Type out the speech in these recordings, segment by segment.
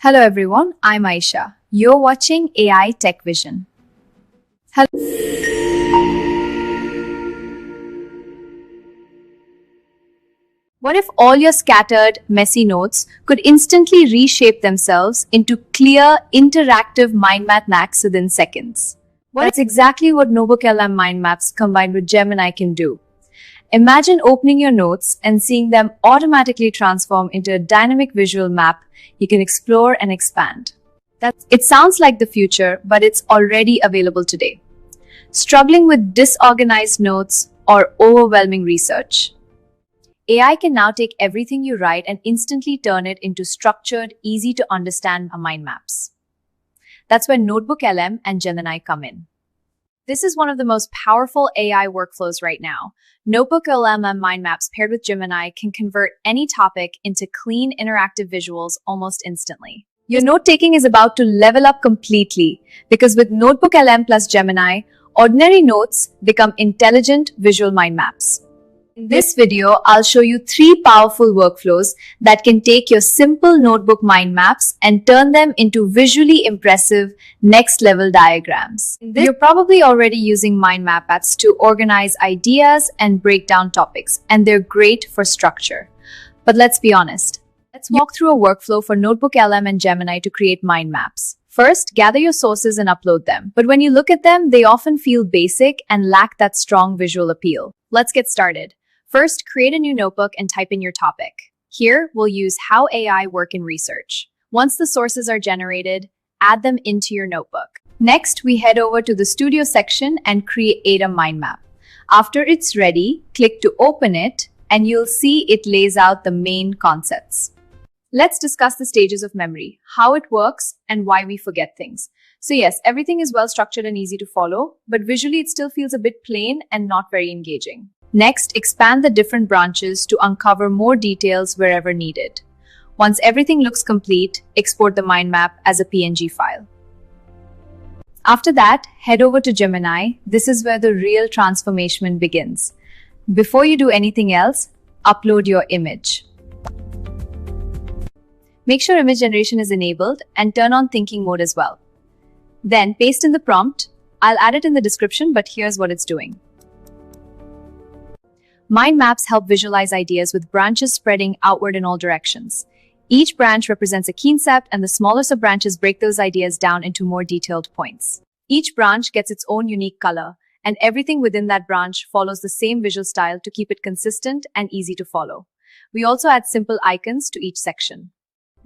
Hello everyone, I'm Aisha. You're watching AI Tech Vision. Hello. What if all your scattered, messy notes could instantly reshape themselves into clear, interactive mind map maps within seconds? That's exactly what NotebookLM mind maps combined with Gemini can do. Imagine opening your notes and seeing them automatically transform into a dynamic visual map you can explore and expand. It sounds like the future, but it's already available today. Struggling with disorganized notes or overwhelming research? AI can now take everything you write and instantly turn it into structured, easy to understand mind maps. That's where NotebookLM and Gemini come in. This is one of the most powerful AI workflows right now. NotebookLM and mind maps paired with Gemini can convert any topic into clean, interactive visuals almost instantly. Your note-taking is about to level up completely because with NotebookLM plus Gemini, ordinary notes become intelligent visual mind maps. In this video, I'll show you 3 powerful workflows that can take your simple notebook mind maps and turn them into visually impressive next-level diagrams. You're probably already using mind map apps to organize ideas and break down topics, and they're great for structure. But let's be honest. Let's walk through a workflow for NotebookLM and Gemini to create mind maps. First, gather your sources and upload them. But when you look at them, they often feel basic and lack that strong visual appeal. Let's get started. First, create a new notebook and type in your topic. Here, we'll use how AI work in research. Once the sources are generated, add them into your notebook. Next, we head over to the studio section and create a mind map. After it's ready, click to open it, and you'll see it lays out the main concepts. Let's discuss the stages of memory, how it works, and why we forget things. So yes, everything is well structured and easy to follow, but visually it still feels a bit plain and not very engaging. Next, expand the different branches to uncover more details wherever needed. Once everything looks complete, export the mind map as a PNG file. After that, head over to Gemini. This is where the real transformation begins. Before you do anything else, upload your image. Make sure image generation is enabled and turn on thinking mode as well. Then paste in the prompt. I'll add it in the description, but here's what it's doing. Mind maps help visualize ideas with branches spreading outward in all directions. Each branch represents a concept, and the smaller sub-branches break those ideas down into more detailed points. Each branch gets its own unique color, and everything within that branch follows the same visual style to keep it consistent and easy to follow. We also add simple icons to each section.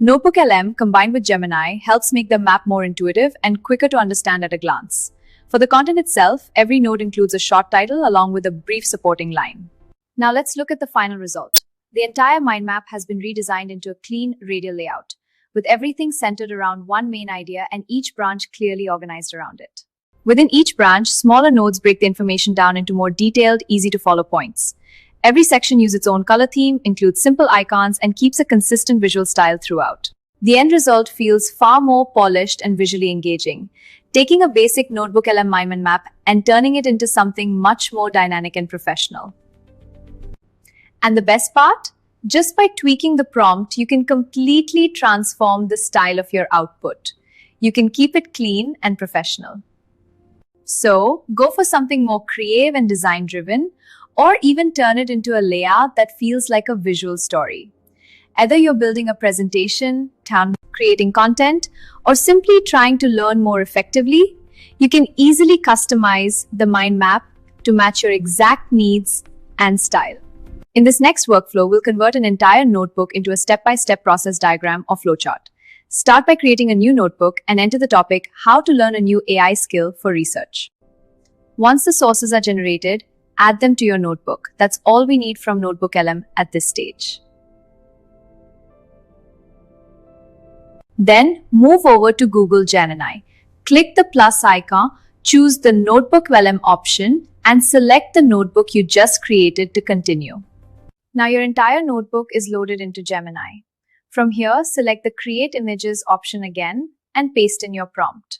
NotebookLM combined with Gemini helps make the map more intuitive and quicker to understand at a glance. For the content itself, every note includes a short title along with a brief supporting line. Now let's look at the final result. The entire mind map has been redesigned into a clean radial layout, with everything centered around one main idea and each branch clearly organized around it. Within each branch, smaller nodes break the information down into more detailed, easy-to-follow points. Every section uses its own color theme, includes simple icons, and keeps a consistent visual style throughout. The end result feels far more polished and visually engaging, taking a basic NotebookLM mind map and turning it into something much more dynamic and professional. And the best part? Just by tweaking the prompt, you can completely transform the style of your output. You can keep it clean and professional. So, go for something more creative and design-driven, or even turn it into a layout that feels like a visual story. Either you're building a presentation, creating content, or simply trying to learn more effectively, you can easily customize the mind map to match your exact needs and style. In this next workflow, we'll convert an entire notebook into a step-by-step process diagram or flowchart. Start by creating a new notebook and enter the topic, How to Learn a New AI Skill for Research. Once the sources are generated, add them to your notebook. That's all we need from NotebookLM at this stage. Then, move over to Google Gemini. Click the plus icon, choose the NotebookLM option, and select the notebook you just created to continue. Now your entire notebook is loaded into Gemini. From here, select the Create Images option again and paste in your prompt.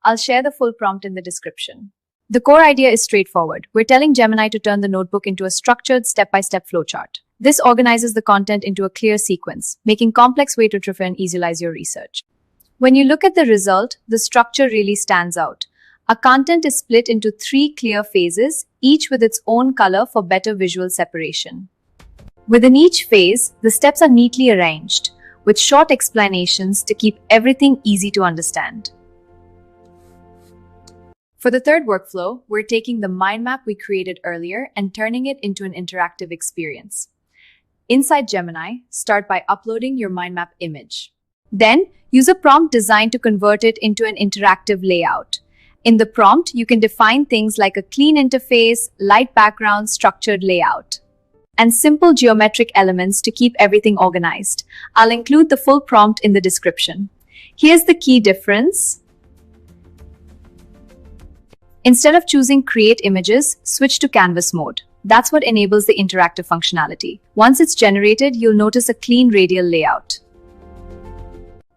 I'll share the full prompt in the description. The core idea is straightforward. We're telling Gemini to turn the notebook into a structured step-by-step flowchart. This organizes the content into a clear sequence, making complex way to refer and easilize your research. When you look at the result, the structure really stands out. Our content is split into 3 clear phases, each with its own color for better visual separation. Within each phase, the steps are neatly arranged, with short explanations to keep everything easy to understand. For the third workflow, we're taking the mind map we created earlier and turning it into an interactive experience. Inside Gemini, start by uploading your mind map image. Then, use a prompt designed to convert it into an interactive layout. In the prompt, you can define things like a clean interface, light background, structured layout, and simple geometric elements to keep everything organized. I'll include the full prompt in the description. Here's the key difference. Instead of choosing Create Images, switch to Canvas mode. That's what enables the interactive functionality. Once it's generated, you'll notice a clean radial layout,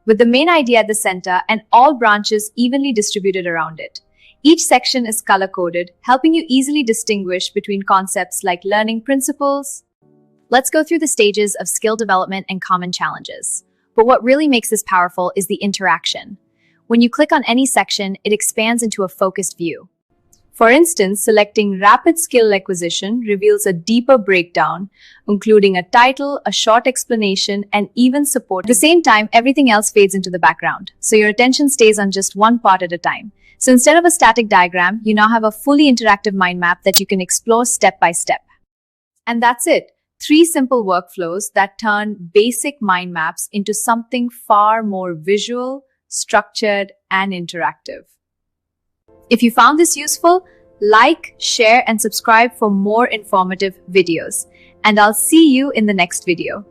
with the main idea at the center and all branches evenly distributed around it. Each section is color-coded, helping you easily distinguish between concepts like learning principles. Let's go through the stages of skill development and common challenges. But what really makes this powerful is the interaction. When you click on any section, it expands into a focused view. For instance, selecting Rapid Skill Acquisition reveals a deeper breakdown, including a title, a short explanation, and even support. At the same time, everything else fades into the background, so your attention stays on just one part at a time. So instead of a static diagram, you now have a fully interactive mind map that you can explore step by step. And that's it. 3 simple workflows that turn basic mind maps into something far more visual, structured, and interactive. If you found this useful, like, share, and subscribe for more informative videos. And I'll see you in the next video.